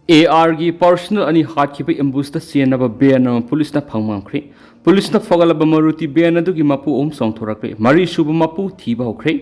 AR gi personal ani hat ki ambush ta sienaba ben police na phangmangkhri police na fogalaba maruti ben adu gi mapu song thorakre mari suba mapu thiba hokre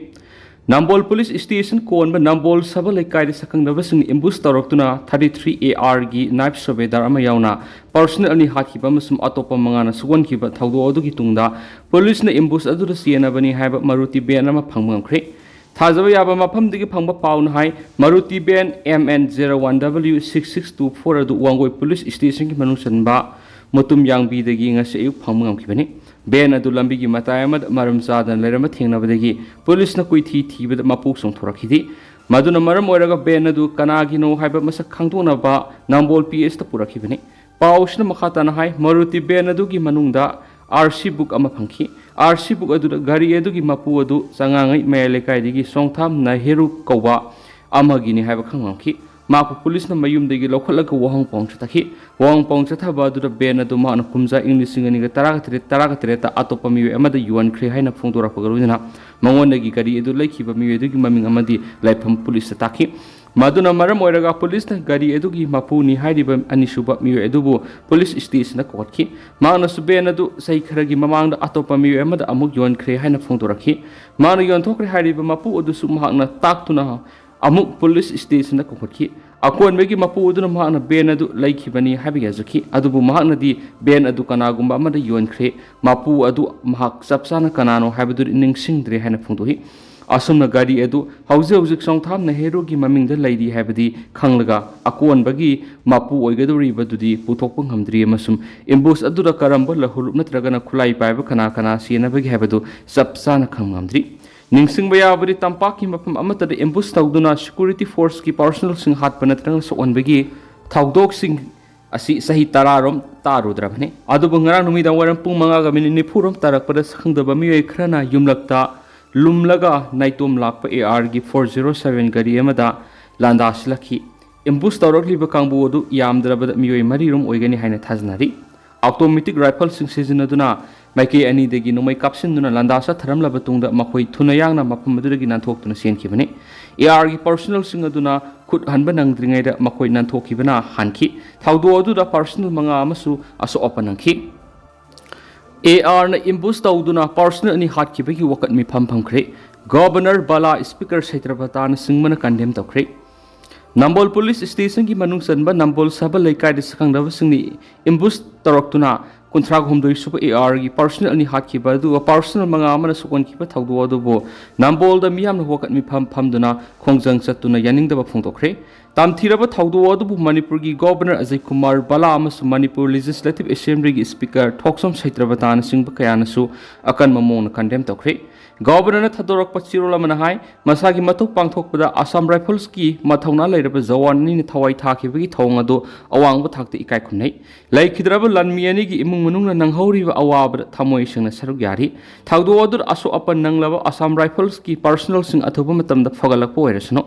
Nambol police station kon ba Nambol saba lekai de sakang da basing ambush toroktuna 33 AR gi knife surveyor ama yauna personal ani hat ki masum atopa mangana sugon ki ba thawdo adu gi tungda police na ambush adu da sienaba ni haiba maruti ben ama phangmangkhri Thazaba yaba mafam digi phangba paun hai Maruti Ben MN01W6624 adu wangoi police station ki manung sanba mutum yang bi dagi ngase ayuk phangmangam ki bani Ben adu lambi gi matai amad maram sadan lerama thengna badagi police na koi thi bad mapuk song thorakhidi maduna maram oiraga Ben adu kanagi no haiba masak khangtona ba Nambol PS ta purakhi bani pausna makhata na hai Maruti Ben adu gi manungda RC book ama phangki RC book adu gari adu gi mapu adu sangangai mele kai digi songtham na heru kowa amagi ni haiba khangmangki mapu police na mayum degi lokhalaka wahang pong chatakhi wahang pong chathaba adu ben adu ma na kumza inglising ani ga taraga ta atopa mi amada yuan khri haina phongdora pagaruna mangon degi gari adu laikhiba mi adu gi maming amadi laifam police takhi Maduna maram oiraga police na gari edu gi mapu ni hairiba anisuba mi edubu police station na kotki mana sube na du sai kharagi mamang da atopa mi emada amuk yon khre haina phongdorakhi mana yon thokre hairiba mapu odu su mahakna taktuna amuk police station na kotki akon megi mapu odu na mahakna ben adu laikhibani habiga zaki adubu mahakna di ben adu kanagumba amada yon khre mapu adu mahak sapsana kanano habidur ningsingdre haina phongdohi Asumna gari edu hauzik songtham na hero gi maming da laidi habadi khanglaga akon bagi mapu oigaduri badudi puthokpang hamdri amasum ambush adura karamba lahulup natragana khulai paiba kana siena bagi habadu sapsana khamgamdri ningsing baya bari tampaki mapam amata de ambush tawduna security force ki personal sing hat panatrang so on bagi thawdok sing asi sahi tararom tarudrabne adu bangara numida waram pung manga ga minini phurom tarak pada khangdaba mi ekhrana yumlakta Lumlaga naitum lakpa AR gi 407 gari amada landas lakhi ambush tawrakli ba kangbu odu yamdrabada miyoi marirum oigani haina thaznari automatic rifle sing seasonaduna maike ani degi nomai kapsin duna landasa tharamlaba tungda makhoi thuna yangna mafam aduragi nanthok senkibani AR gi personal sing aduna khut hanba nangdringai da makhoi nanthokibana hanki thawdo odu da personal manga amasu aso opanangki AR na ambush tawduna personal ani hat kibagi wakat mi phamkhre governor bala speaker Saitrapatan singmana condemn tawkhre Nambol police station ki manung sanba Nambol saba laikai de sakangdawa singni ambush taraktuna kuntrag humdoi suba AR gi personal ani hat kibadu personal manga amana sukon kiba thawdu adubo Nambol da miyam na wakat mi phamduna khongjang chatuna yaningdaba phongtokre Tamthiraba thawdu adubu Manipur gi governor Ajay Kumar Bala amasu Manipur Legislative Assembly gi speaker Thoksom Saitrapatan singba kayanasu akan mamong condemn tawkhre governor na thadorak pachirol amana hai masagi matuk pangthokpada Assam Rifles ki mathawna leiraba jawan ni thawai thakibagi thawng adu awangba thakte ikai khunai laikhidraba lanmi ani gi imung manung na nanghoriba awaba thamoi singna saruk yari thawdu adur aso apan nanglaba Assam Rifles ki personal sing athoba matamda phagalakpo oirasno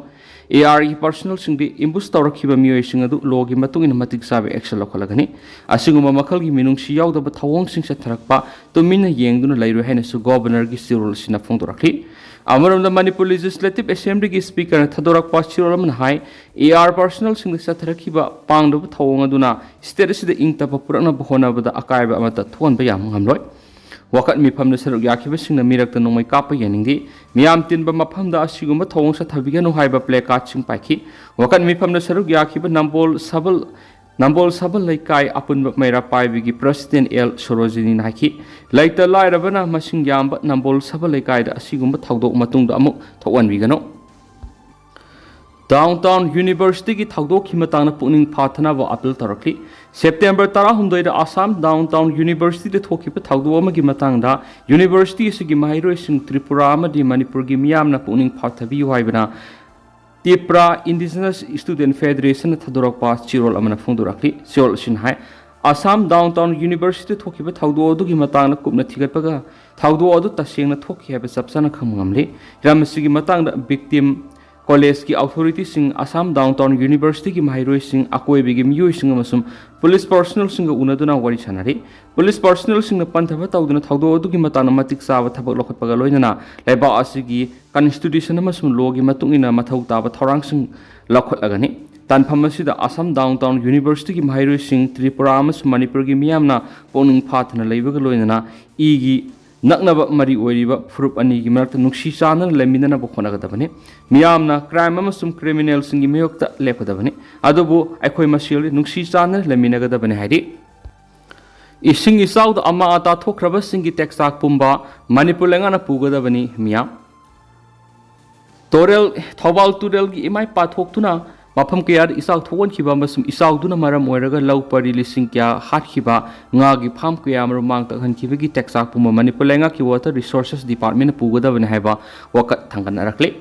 AR gi personal sing de ambush tawrakhiba miyoi sing adu logi matungin matik sabe action lokhalagani asiguma makhal gi minung si yawdaba thawong sing satharakpa tumina yengduna leiru haina su governor gi sirul sina phongdorakhi amaramda Manipur Legislative Assembly gi speaker thadorak pachirol man hai AR personal sing de satharakhiba pangdaba thawong aduna state sida ingtapa purakna bahona bada akaiba amata thon ba yam ngamloi wakat mi phamna saruk yakhiba singna mirakta nongmai kapa yaningdi miyam tinba maphamda asiguma thawong sa thabiga no haiba play card sing paikhi wakat mi phamna saruk yakhiba Nambol sabal laikai apunba maira paibigi president L Sorojini nakhi laita lairabana masing yamba Nambol sabal laikai da asiguma thawdok matungda amuk thawan bigano Downtown University ki thawdok ki matangna puning phathana wa appeal tarakli September 10 da Assam Downtown University de thokipa thawdo amagi matangda University sigi mahairoi sing Tripura amadi Manipur gi miyamna puning phathabi haibana Tipra Indigenous Student Federation thadorakpa chirol amana phongdorakli siol sin hai Assam Downtown University thokipa thawdo adu gi matangna kupna thigatpaga thawdo adu tasengna thokhi haba sapsana khamngamle ramsigi matangda victim College ki authority sing Assam Downtown University ki mahairoi sing akoi bigi miyoi sing amasum police personnel sing unaduna wari chanari police personnel sing panthaba tawduna thawdo adu ki matana matik sawa thabak lokhatpaga loinana laiba asigi constitution amasum law gi matungina mathau taba thorang sing lokhatlagani तानफम असिदा Assam downtown university की महैरोइसिंग त्रिपुरा अमसुंग मणिपुर की मियामना पोनिंग फाथना लेबगा लोइनना इगी नकनब मरी ओइरिबा फुरुप अनि की मरक्ता नुक्सी Chanan लेमिनना बखोनगदबने मियामना crime अमसुंग criminal सिंगी मयोक्ता लेपदबने अदुबु अखोय मसियलि नुक्सी Chanan लेमिनगदबने हाइदि इसिंग इसाउद अमा आता थोख्रबा सिंगी टेक्साक पुंबा मणिपुर लेंगाना पुगदबनी मियाम तोरेल थौबाल तुरेल की इमाई पाथोक्तुना मफम कयाद इसाउ थोगनखिबा मसुम इसाउदुना मरम ओइरगा लौ परि लिसिंग क्या हाटखिबा ngaगी फार्म कया मरु मांग तखनखिबगी टेक्साक पुंबा मणिपुर लेंगा की वाटर रिसोर्सेस डिपार्टमेंट पुगदबने हाइबा वकत थंगनरकले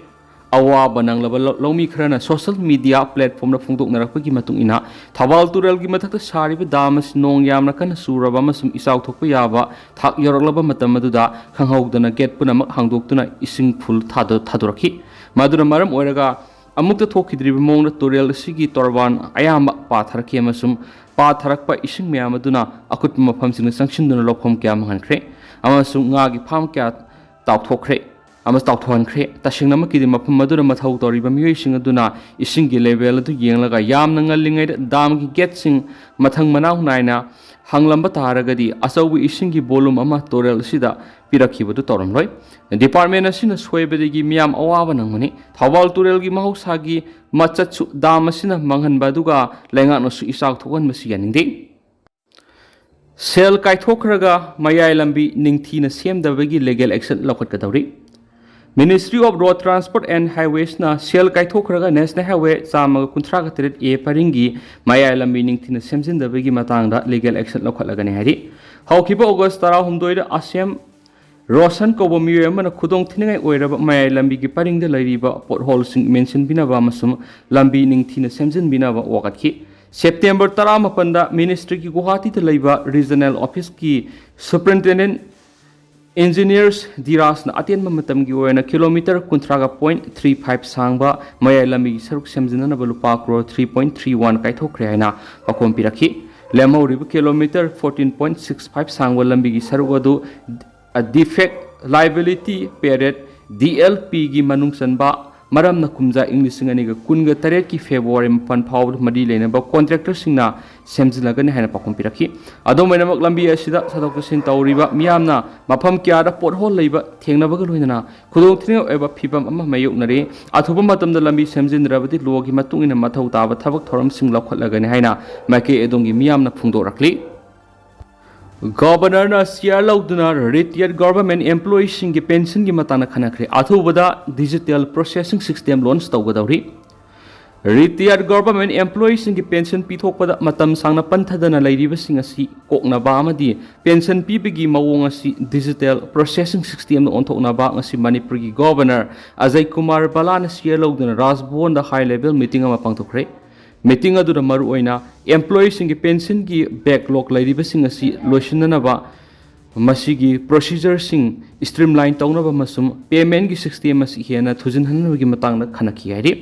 अवाब नंगलब लौमी खरना सोशल मीडिया प्लेटफॉर्म फोंदोकनरकपगी मतुंग इना थबाल तुरल की मथक सारिब दामस नोंग यामना कन सुरबा मसुम इसाउ थोकप याबा थाक यरलबा मतम मदुदा खंगहौदना गेट पुनमक हांगदोक्तुना इसिंग फुल थादोरखी मदुना मरम ओइरगा अमुक्त थोखिद्रिब मोंग तुरेल सिगी तोरबान अयाम पाथरखी अमसुम पाथरकपा इसिंग म्याम अदुना अकुट मफमसिंग संक्षिंदुना लोफम क्या मंगनख्रे अमसुम ngaगी फार्म क्या तावथोखरे अमस तावथोहनख्रे तसिंगनमकिदि मफम मदुना मथौ तोरिबा मियोइसिंग अदुना इसिंगी लेवल अदु येंगलगा यामना ngaliङै दामगी गेटसिंग मथंग मनाउ नायना हंगलंबा तारगदि असौबु इसिंगी बोलुम अमा तोरेल सिदा पिरखिबदु तोरमलोय डिपार्टमेंट असिना सोयबदगी मियाम अवाब नंगमनि थौबाल तुरेलगी महौसागी मचचु दाम असिना मंगनबदुगा लेंगानसु इसाक थोगन मसि यानिंदे सेल काइथोखरगा मयाय लंबी निंगथीना सेमदबगी लीगल एक्शन लौखटकदौरी ministry of road transport and highways ना सेल काइथोखरगा नेशनल हाईवे चामगा कुंथ्रागा तरेट ए परिंगी मयाय लंबी निंगथीना सेमजिनदबगी मातांगदा लीगल एक्शन लौखटलगने हारि हौखिबा अगस्त 12 असम रोशन कौब मियोयमना खुदोंग थिनिङै ओइरबा मयाय लंबी की परिंग लैरिबा पोटहोलसिंग मेंशन बिनाबा मसुम लंबी निंगथीना सेमजिन बिनाबा वगतखि सेप्टेम्बर 19 मिनिस्ट्री की गुवाहाटी लैबा रीजनल ऑफिस की सुपरिटेंडेंट इंजीनियर्स दिरासना अतेनबा मतमगी ओयना किलोमीटर 30.35 सांगबा मयाय लंबी सरुक सेमजिननबा लुपा करोड़ 3.31 काइथोखरे हाइना पकोम पिरखि लेमौरिबा किलोमीटर 14.65 सांगबा लंबी की सरुक अदु डिफेक्ट लाइबिलिटी पेरेड DLP की मनुंग सनबा मरम न कुमजा इंग्लिशिंग अनिगा कुनगा तरेट की फेब्रुआरी मपन फाव मदी लेनबा कॉन्ट्रैक्टर सिंगना सेमजिलगने हैना पकुम पिरखि अदोमैनमक लंबी असिदा सदोकसिन तौरिबा मियामना मफम क्यादा पोटहोल लैबा थेंगनबगा लोइनना खुदोंग थिनिङ एबा फिबम अमा मायोकनरे अथुबा मतमदा लंबी सेमजिनरबदि लोगी मतुंगिना मथौ ताबा थबक थोरम सिंग लौखटलगने हैना माके एदोंगी मियामना फुंगदोरखलि गवर्नर शेयर लौदुना रिटायर्ड गवर्नमेंट एम्प्लॉयीसिंग की पेंशन की मताना खनख्रे अथुबदा डिजिटल प्रोसेसिंग सिस्टम लॉन्च तौगदौरी रिटायर्ड गवर्नमेंट एम्प्लॉयीसिंग की पेंशन पीथोकपदा मतम सांगना पंथदना लैरिबसिंग असि कोकनबा अमदि पेंशन पीबगी मवोंग असि डिजिटल प्रोसेसिंग सिस्टम ओंथोकनबा असि मणिपुर की गवर्नर अजय कुमार बालाना शेयर लौदुना राजभवन दा हाई लेवल मीटिंग अमा पांगथोखरे मीटिंग अदुदा मरु ओइना एम्प्लॉयीसिंग की पेंशन की बैकलॉग लैरिबसिंग असि लोइसिननबा मसिगी प्रोसीजर सिंग स्ट्रीमलाइन तौनबा मसुम पेमेंट की सिस्टम असि हेना थुजिनहनबगी मतंगना खनखि हाइरि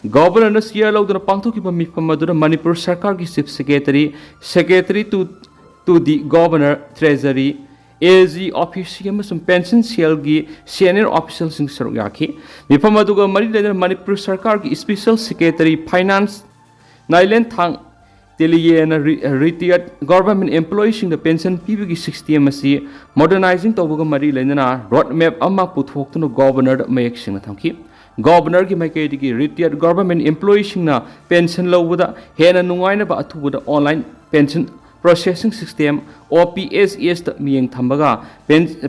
गवर्नर शेयर लौदुना पांगथोकिबा मिफम अदुदा मणिपुर सरकार की chief secretary to the governor treasury AG office की पेंशन सेल की सीनियर ऑफिसर सिंग सरुक याखि मिफम अदुगा मरि लेना मणिपुर सरकार की स्पेशल सेक्रेटरी फाइनेंस नाइलैंड थांग तेलियेना रिटायर्ड गवर्नमेंट एम्प्लॉयीसिंग पेंशन पीबगी सिस्टम असि मॉडर्नाइजिंग तौबगा मरि लेना रोड मैप अमा पुथोक्तुना गवर्नर मयेक्सिंग थंखि गवर्नर की माइकैदि की रिटायर्ड गवर्नमेंट एम्प्लॉयीसिंग पेंशन लौबदा हेना नुंगाइनबा अथुबदा online pension processing system OPSS मियेंग थंबगा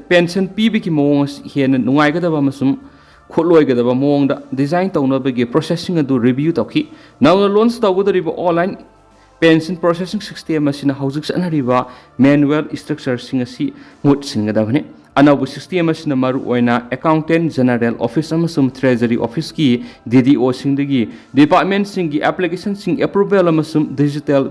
पेंशन पीबगी मोंग हेना नुंगाइगदबा मसुम खुलोइगदबा मोंग डिजाइन तौनबगी प्रोसेसिंग अदु रिव्यू तौखि नाउ लॉन्च तौगदरिबा ऑनलाइन पेंशन प्रोसेसिंग सिस्टम असिना हौजिक सनरिबा मैनुअल स्ट्रक्चर सिंग असि मुट सिंगदबने अनौब सिस्टम असिना मरु ओइना अकाउंटेंट जनरल ऑफिस अमसुम ट्रेजरी ऑफिस की DDO सिंगदगी डिपार्टमेंट सिंग की एप्लीकेशन सिंग अप्रूवल अमसुम डिजिटल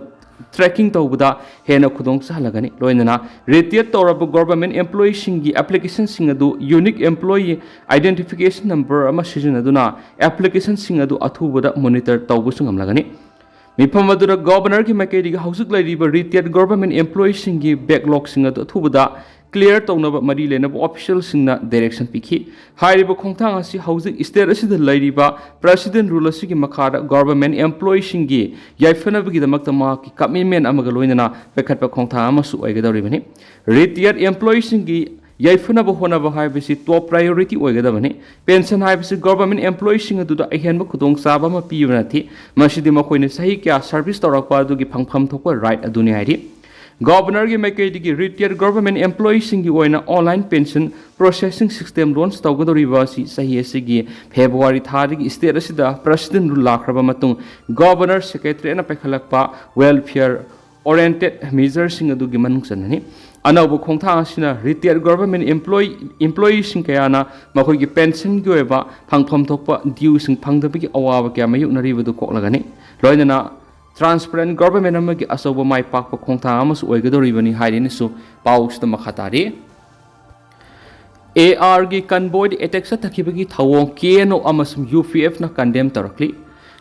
ट्रैकिंग तौबदा हेना खुदोंग सहलगनी लोइनना रिटायर्ड तौरब गवर्नमेंट एम्प्लॉयीसिंग की एप्लीकेशन सिंग अदु यूनिक एम्प्लॉयी आइडेंटिफिकेशन नंबर अमा सिजनदुना एप्लीकेशन सिंग अदु अथुबदा मॉनिटर तौबसु ngamlagani मिफम अदुरा गवर्नर की माइकैदि हौजिक लैरिबा रिटायर्ड गवर्नमेंट एम्प्लॉयीसिंग की बैकलॉग सिंग अदु अथुबदा clear तौनब मरी लेनब ऑफिशियल सिंगना डायरेक्शन पिखी हाइरिब खोंगथांग असि हौजिक स्टेट असिद लैरिबा प्रेसिडेंट रूल असिगी मखादा गवर्नमेंट एम्प्लॉई सिंगी याइफनबगी दमकता माकी कमिटमेंट अमग लोइनना पेखतप खोंगथांग अमसु ओइगदौरिबनि रिटायर्ड एम्प्लॉई सिंगी याइफनब होनब हाइबसि टॉप प्रायोरिटी ओइगदबनि पेंशन हाइबसि गवर्नमेंट एम्प्लॉई सिंग अदुदा अहेनब खुदोंग चाबा म पिबनाथि मसिदि मखोइने सही क्या सर्विस तौरकपा अदुगी फंगफम थोप राइट अदुनि हाइरि गवर्नर की मैकेदी retired government employee online pension processing system launch तौगदौरिबि सही फेब्रुआरी थादगी स्टेट असिदा प्रेसिडेंट रूल लाख्रबा गवर्नर सेक्रेटरी पैखलप वेलफेयर ओरिएंटेड मेजरसिंग अदुगी मनुंग चन्ननि अनौब खोंथांग असिना रिटायर्ड गवर्नमेंट एम्प्लॉई कयाना मखोइगी पेंशन की ओइबा फंगफम थोप ड्यू सिंग फंगदबगी अवाब क्या मायुकनरिबदु कोक्लगनि लोइनना ट्रांसपेरेंट गवर्नमेंट की असौब माई पाक खोंथांग ओइगदौरिबनि हाइरिनसु पाउसद मखातारि AR की कन्वॉय अटैक चथखिबगी थवोंग KNO अमसुम UPF ना condemn तौरक्ली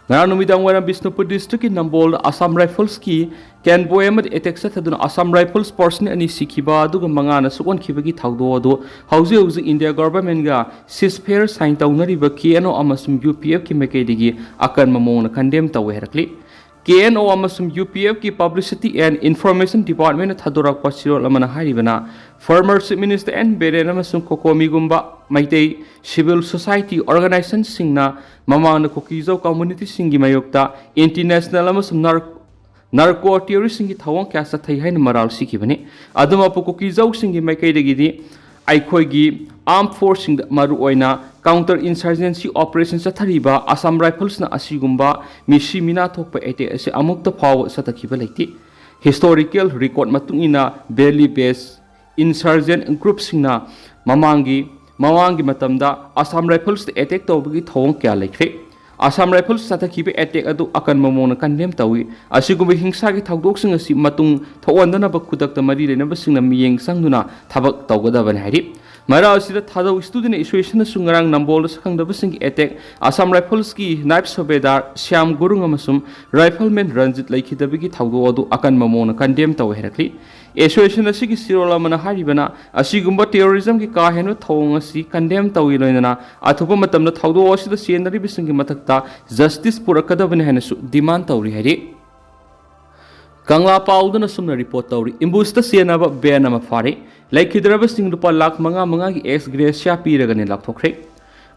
ngara numidang waram Bisnupur district ki Nambol Assam Rifles ki convoy amad attack sathaduna Assam Rifles person ani sikhiba aduga mangana sukon khibagi thawdo adu hauzi India government ga ceasefire sign tawnariba KNO amasum UPF ki mekaidigi akan mamona condemn tawe herakli KNO amasum UPF ki publicity and information department thadorak pasirol amana hairibana former chief minister N Biren amasum COCOMI gumba maitei civil society organization singna mamana Kuki community singi mayokta international amasum narco terrorist singi thawong kya sathai hain maral sikhibani aduma pu Kuki singi makaidagi di aikhoigi armed force sing maru oina counter insurgency operation sathariba Assam Rifles na asigumba misi mina thokpa ete ase amukta phaw satakhiba leiti historical record matungina barely based insurgent group singna mamangi matamda Assam Rifles attack tawbagi thawong kya lekre Assam Rifles satakhiba attack adu akan mamona condemn tawi asigumba hingsa gi thawdok sing asi matung thawandana ba khudakta mari lenaba singna miyeng sangduna thabak tawgadaban hari Mara asida thadau student association sungarang Nambol sakhangdaba sing attack Assam Rifles ki naib subedar Syam Gurung amasum rifleman Ranjit laikhidabagi thawdo adu akan mamona condemn taw herakli association asigi sirola mana haribana asigumba terrorism ki ka henu thawng asi condemn tawi loinana athupa matamna thawdo asida senari bisingi matakta justice purakadabani hainasu demand tawri hari Kangla paudana sumna report tawri imbusta sienaba ban ama fare laikhidraba sing rupa lakh manga ki ex gracia piragani lakthokre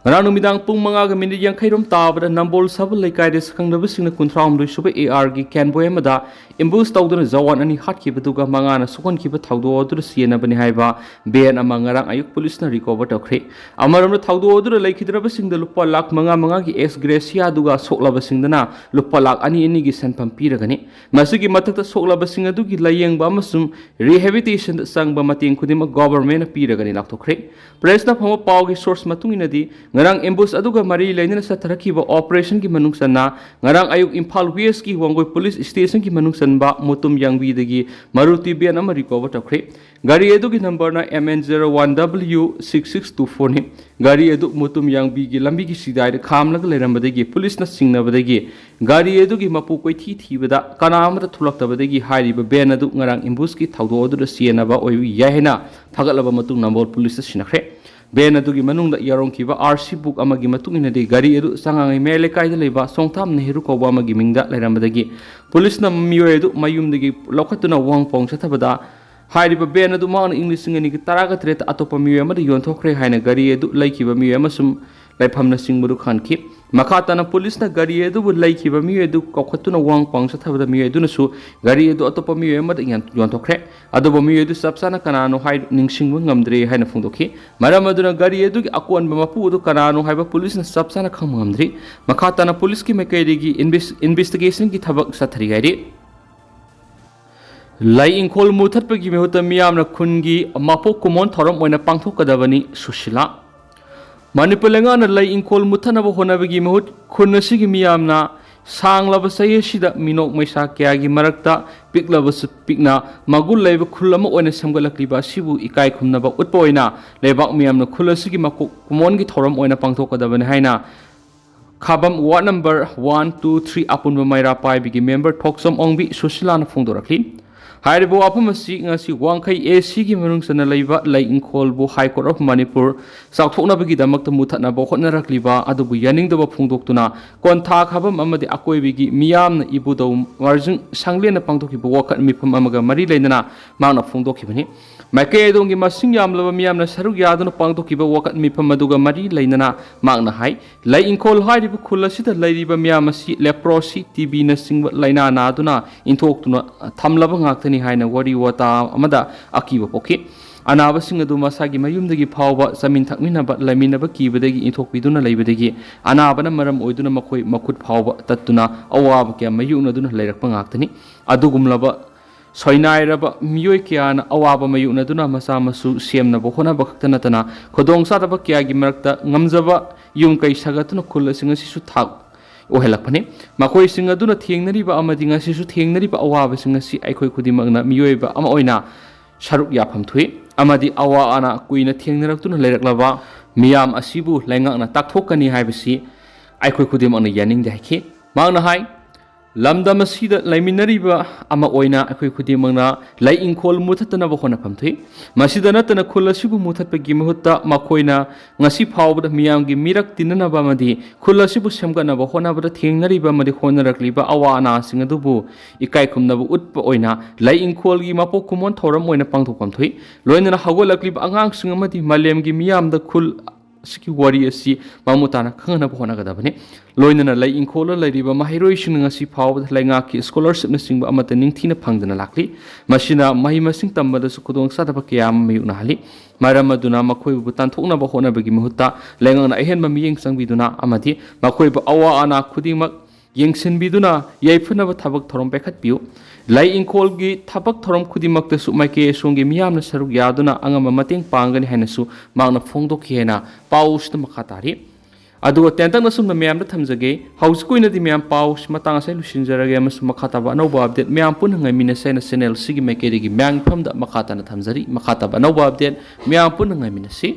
ngara numidang pung manga ga minute yankairom tabada Nambol sabul laikai de sakhangdaba singna kunthram dui suba AR ki convoy amada imbus tawduna zawan ani hatki baduga manga na sukon ki ba thawdo odur siena bani haiba ban ama ngarang ayuk police na recover tokre amaram thawdo odur laikhidraba singda lupa lakh manga ki ex gracia duga soklaba singdana lupa lakh ani gi sanpam piragani masigi matakta soklaba singa dugi layeng ba masum rehabilitation sangba mating khudima government piragani laktokre press na phamo paw gi source matungina di ngarang ambush aduga mari lainana satharakiba operation ki manungsanna ngarang ayuk Imphal West ki Wangoi police station ki manungsanba mutum yangbi dagi Maruti ban ama recover tokre gari edu ki number na MN01W6624 ni gari edu mutum yangbi gi lambi ki sidai de khamlag lerambadagi police na singnabadagi gari edu ki mapu koi thibada kanamata thulaktabadagi hairiba ban adu ngarang ambush ki thawdo odu sienaba oiwi yahena thagalaba matung Nambol police sinakre Ben adugi manungda yarong kiba RC book amagi matungina de gari edu sangangai mele kaida leba songtham Nehru koba amagi mingda lerambadagi police na miyo edu mayumdagi lokatuna wangpong sathabada hairiba ben adu maana English ngani ki taraga tret atopa miyo amada yonthokre haina gari edu laikiba miyo amasum laifamna singbudu khanki makhatana police na gari edu bu laikiba miyo edu kokhatuna wangpong sathabada miyo edu nasu gari edu atopa miyo amada yonthokre adobo miyo edu sapsana kanano hai ningsingbu ngamdre haina phungdokhi maram aduna gari edu ki akon mapu edu kanano haiba police na sapsana khamngamdri makhatana police ki mekaidigi investigation ki thabak sathari gairi lai ingkhol muthatpagi mehuta miyamna khungi mapo kumon thorom oina pangthokadabani Sushila Manipur lengana lai ingkhol muthanaba honabagi mehut khunasigi miyamna sanglaba sayesida minok maisa kyagi marakta piklaba pikna magul laiba khulama oina samgalakliba sibu ikai khumnaba utpa oina lebak miyamna khulasigi makuk kumon gi thorom oina pangthokadabani haina Khabam ward number 1 2 3 apunba maira pai bigi member thoksom ongbi Sushila na phungdorakli ꯍꯥꯏꯔꯤꯕ ꯋꯥꯐꯝ ꯑꯁꯤ ꯉꯁꯤ ꯋꯥꯡꯈꯩ ꯑꯦꯁꯤꯒꯤ ꯃꯅꯨꯡꯆꯟꯅ ꯂꯩꯕ ꯂꯩ ꯏꯪꯈꯣꯜꯕꯨ high court of Manipur ꯆꯥꯎꯊꯣꯛꯅꯕꯒꯤꯗꯃꯛꯇ ꯃꯨꯊꯠꯅꯕ ꯍꯣꯠꯅꯔꯛꯂꯤꯕ ꯑꯗꯨꯕꯨ ꯌꯥꯅꯤꯡꯗꯕ ꯐꯣꯡꯗꯣꯛꯇꯨꯅ ꯀꯣꯟꯊꯥ ꯈꯥꯕꯝ ꯑꯃꯗꯤ ꯑꯀꯣꯏꯕꯒꯤ ꯃꯤꯌꯥꯝꯅ ꯏꯕꯨꯗꯧ ꯃꯥꯔꯖꯤꯡ ꯁꯪꯂꯦꯟꯅ ꯄꯥꯡꯊꯣꯛꯈꯤꯕ ꯋꯥꯀꯠ ꯃꯤꯐꯝ ꯑꯃꯒ ꯃꯔꯤ ꯂꯩꯅꯅ ꯃꯍꯥꯛꯅ ꯐꯣꯡꯗꯣꯛꯈꯤꯕꯅꯤ ꯃꯥꯏꯀꯩ ꯑꯗꯣꯝꯒꯤ ꯃꯁꯤꯡ ꯌꯥꯝꯂꯕ ꯃꯤꯌꯥꯝꯅ ꯁꯔꯨꯛ ꯌꯥꯗꯨꯅ ꯄꯥꯡꯊꯣꯛꯈꯤꯕ ꯋꯥꯀꯠ ꯃꯤꯐꯝ ꯑꯗꯨꯒ ꯃꯔꯤ ꯂꯩꯅꯅ ꯃꯍꯥꯛꯅ ꯍꯥꯏ ꯂꯩ ꯏꯪꯈꯣꯜ ꯍꯥꯏꯔꯤꯕ ꯈꯨꯜ ꯑꯁꯤꯗ ꯂꯩꯔꯤꯕ ꯃꯤꯌꯥꯝ ꯑꯁꯤ ꯂꯦꯄ꯭ꯔꯣꯁꯤ ꯇꯤꯕꯤꯅꯆꯤꯡꯕ ꯂꯩꯅꯥ ꯅꯥꯗꯨꯅ ꯏꯟꯊꯣꯛꯇꯨꯅ ꯊꯝꯂꯕ ꯉꯥꯛꯇꯅꯤ ꯍꯥꯏꯅ ꯋꯥꯔꯤ ꯋꯥꯇꯥ ꯑꯃꯗ ꯑꯀꯤꯕ ꯄꯣꯛꯈꯤ ꯑꯅꯥꯕꯁꯤꯡ ꯑꯗꯨ ꯃꯁꯥꯒꯤ ꯃꯌꯨꯝꯗꯒꯤ ꯐꯥꯎꯕ ꯆꯥꯃꯤꯟ ꯊꯛꯃꯤꯟꯅꯕ ꯂꯩꯃꯤꯟꯅꯕ ꯀꯤꯕꯗꯒꯤ ꯏꯟꯊꯣꯛꯄꯤꯗꯨꯅ ꯂꯩꯕꯗꯒꯤ ꯑꯅꯥꯕꯅ ꯃꯔꯝ ꯑꯣꯏꯗꯨꯅ ꯃꯈꯣꯏ ꯃꯈꯨꯠ ꯐꯥꯎꯕ ꯇꯠꯇꯨꯅ ꯑꯋꯥꯕ ꯀꯌꯥ ꯃꯥꯌꯣꯛꯅꯗꯨꯅ ꯂꯩꯔꯛꯄ ꯉꯥꯛꯇꯅꯤ ꯑꯗꯨꯒꯨꯝꯂꯕ ꯁꯣꯏꯅꯥꯏꯔꯕ ꯃꯤꯑꯣꯏ ꯀꯌꯥꯅ ꯑꯋꯥꯕ ꯃꯥꯌꯣꯛꯅꯗꯨꯅ ꯃꯆꯥ ꯃꯁꯨ ꯁꯦꯝꯅꯕ ꯍꯣꯠꯅꯕ ꯈꯛꯇ ꯅꯠꯇꯅ ꯈꯨꯗꯣꯡꯆꯥꯗꯕ ꯀꯌꯥꯒꯤ ꯃꯔꯛꯇ ꯉꯝꯖꯕ ꯌꯨꯝ ꯀꯩ ꯁꯥꯒꯠꯇꯨꯅ ꯈꯨꯜꯁꯤꯡ ꯑꯁꯤꯁꯨ ꯊꯥꯛ ꯑꯣꯏꯍꯜꯂꯛꯄꯅꯤ ꯃꯈꯣꯏꯁꯤꯡ ꯑꯗꯨꯅ ꯊꯦꯡꯅꯔꯤꯕ ꯑꯃꯗꯤ ꯉꯁꯤꯁꯨ ꯊꯦꯡꯅꯔꯤꯕ ꯑꯋꯥꯕꯁꯤꯡ ꯑꯁꯤ ꯑꯩꯈꯣꯏ ꯈꯨꯗꯤꯡꯃꯛꯅ ꯃꯤꯑꯣꯏꯕ ꯑꯃ ꯑꯣꯏꯅ ꯁꯔꯨꯛ ꯌꯥꯐꯝ ꯊꯣꯛꯏ ꯑꯃꯗꯤ ꯑꯋꯥ ꯑꯅꯥ ꯀꯨꯏꯅ ꯊꯦꯡꯅꯔꯛꯇꯨꯅ ꯂꯩꯔꯛꯂꯕ ꯃꯤꯌꯥꯝ ꯑꯁꯤꯕꯨ ꯂꯩꯉꯥꯛꯅ ꯇꯥꯛꯊꯣꯛꯀꯅꯤ ꯍꯥꯏꯕꯁꯤ ꯑꯩꯈꯣꯏ ꯈꯨꯗꯤꯡꯃꯛꯅ ꯌꯥꯅꯤꯡꯗꯦ ꯍꯥꯏꯈꯤ ꯃꯍꯥꯛꯅ ꯍꯥꯏ ꯂꯝꯗꯝ ꯑꯁꯤꯗ ꯂꯩꯃꯤꯟꯅꯔꯤꯕ ꯑꯃ ꯑꯣꯏꯅ ꯑꯩꯈꯣꯏ ꯈꯨꯗꯤꯡꯃꯛꯅ ꯂꯩ ꯏꯪꯈꯣꯜ ꯃꯨꯊꯠꯇꯅꯕ ꯍꯣꯠꯅꯐꯝ ꯊꯣꯛꯏ ꯃꯁꯤꯗ ꯅꯠꯇꯅ ꯈꯨꯜ ꯑꯁꯤꯕꯨ ꯃꯨꯊꯠꯄꯒꯤ ꯃꯍꯨꯠꯇ ꯃꯈꯣꯏꯅ ꯉꯁꯤ ꯐꯥꯎꯕꯗ ꯃꯤꯌꯥꯝꯒꯤ ꯃꯤꯔꯛ ꯇꯤꯟꯅꯅꯕ ꯑꯃꯗꯤ ꯈꯨꯜ ꯑꯁꯤꯕꯨ ꯁꯦꯝꯒꯠꯅꯕ ꯍꯣꯠꯅꯕꯗ ꯊꯦꯡꯅꯔꯤꯕ ꯑꯃꯗꯤ ꯍꯣꯠꯅꯔꯛꯂꯤꯕ ꯑꯋꯥ ꯑꯅꯥꯁꯤꯡ ꯑꯗꯨꯕు ꯏꯀꯥꯏ ꯈꯨꯝꯅꯕ ꯎꯠꯄ ꯑꯣꯏꯅ ꯂꯩ ꯏꯪꯈꯣꯜꯒꯤ ꯃꯄꯣꯛ ꯀꯨꯝꯑꯣꯟ ꯊꯧꯔꯝ ꯑꯣꯏꯅ ꯄꯥꯡꯊꯣꯛꯐꯝ ꯊꯣꯛꯏ ꯂꯣꯏꯅꯅ ꯍꯧꯒꯠꯂꯛꯂꯤꯕ ꯑꯉꯥꯡꯁꯤꯡ ꯑꯃꯗꯤ ꯃꯥꯂꯦꯝꯒꯤ ꯃꯤꯌꯥꯝꯗ ꯈꯨꯜ ꯑꯁꯤꯒꯤ ꯋꯥꯔꯤ ꯑꯁꯤ ꯃꯃꯨꯠ ꯇꯥꯅ ꯈꯪꯍꯟꯅꯕ ꯍꯣꯠꯅꯒꯗꯕꯅꯤ ꯂꯣꯏꯅꯅ ꯂꯩ ꯏꯪꯈꯣꯜꯗ ꯂꯩꯔꯤꯕ ꯃꯍꯩꯔꯣꯏꯁꯤꯡꯅ ꯉꯁꯤ ꯐꯥꯎꯕꯗ ꯂꯩꯉꯥꯛꯀꯤ ꯁ꯭ꯀꯣꯂꯔꯁꯤꯞꯅꯆꯤꯡꯕ ꯑꯃꯠꯇ ꯅꯤꯡꯊꯤꯅ ꯐꯪꯗꯅ ꯂꯥꯛꯂꯤ ꯃꯁꯤꯅ ꯃꯍꯩ ꯃꯁꯤꯡ ꯇꯝꯕꯗꯁꯨ ꯈꯨꯗꯣꯡꯆꯥꯗꯕ ꯀꯌꯥ ꯑꯃ ꯃꯥꯌꯣꯛꯅꯍꯜꯂꯤ ꯃꯔꯝ ꯑꯗꯨꯅ ꯃꯈꯣꯏꯕꯨ ꯇꯥꯟꯊꯣꯛꯅꯕ ꯍꯣꯠꯅꯕꯒꯤ ꯃꯍꯨꯠꯇ ꯂꯩꯉꯥꯛꯅ ꯑꯍꯦꯟꯕ ꯃꯤꯠꯌꯦꯡ ꯆꯪꯕꯤꯗꯨꯅ ꯑꯃꯗꯤ ꯃꯈꯣꯏꯕꯨ ꯑꯋꯥ ꯑꯅꯥ ꯈꯨꯗꯤꯡꯃꯛ ꯌꯦꯡꯁꯤꯟꯕꯤꯗꯨꯅ ꯌꯩꯐꯅꯕ ꯊꯕꯛ ꯊꯧꯔꯝ ꯄꯥꯏꯈꯠꯄꯤꯌꯨ ꯂꯩ ꯏꯪꯈꯣꯜꯒꯤ ꯊꯕꯛ ꯊꯧꯔꯝ ꯈꯨꯗꯤꯡꯃꯛꯇꯁꯨ ꯃꯥꯏꯀꯩ ꯑꯁꯣꯝꯒꯤ ꯃꯤꯌꯥꯝꯅ ꯁꯔꯨꯛ ꯌꯥꯗꯨꯅ ꯑꯉꯝꯕ ꯃꯇꯦꯡ ꯄꯥꯡꯒꯅꯤ ꯍꯥꯏꯅꯁꯨ ꯃꯍꯥꯛꯅ ꯐꯣꯡꯗꯣꯛꯈꯤ ꯍꯥꯏꯅ ꯄꯥꯎꯁꯤꯗ ꯃꯈꯥ ꯇꯥꯔꯤ ꯑꯗꯨꯒ ꯇꯦꯟꯇꯛꯅ ꯁꯨꯝꯅ ꯃꯌꯥꯝꯗ ꯊꯝꯖꯒꯦ ꯍꯧꯖꯤꯛ ꯑꯣꯏꯅꯗꯤ ꯃꯌꯥꯝ ꯄꯥꯎꯁꯤ ꯃꯇꯥꯡ ꯑꯁꯤ ꯂꯣꯏꯁꯤꯟꯖꯔꯒꯦ ꯑꯃꯁꯨꯡ ꯃꯈꯥ ꯇꯥꯕ ꯑꯅꯧꯕ ꯑꯞꯗꯦꯠ ꯃꯌꯥꯝ ꯄꯨꯟꯅ ꯉꯥꯏꯃꯤꯟꯅꯁꯦ ꯍꯥꯏꯅ ꯆꯦꯅꯦꯜ ꯁꯤꯒꯤ ꯃꯥꯏꯀꯩꯗꯒꯤ ꯃꯌꯥꯝꯒꯤ ꯃꯐꯝꯗ ꯃꯈꯥ ꯇꯥꯅ ꯊꯝꯖꯔꯤ ꯃꯈꯥ ꯇꯥꯕ ꯑꯅꯧꯕ ꯑꯞꯗꯦꯠ ꯃꯌꯥꯝ ꯄꯨꯟꯅ ꯉꯥꯏꯃꯤꯟꯅꯁꯤ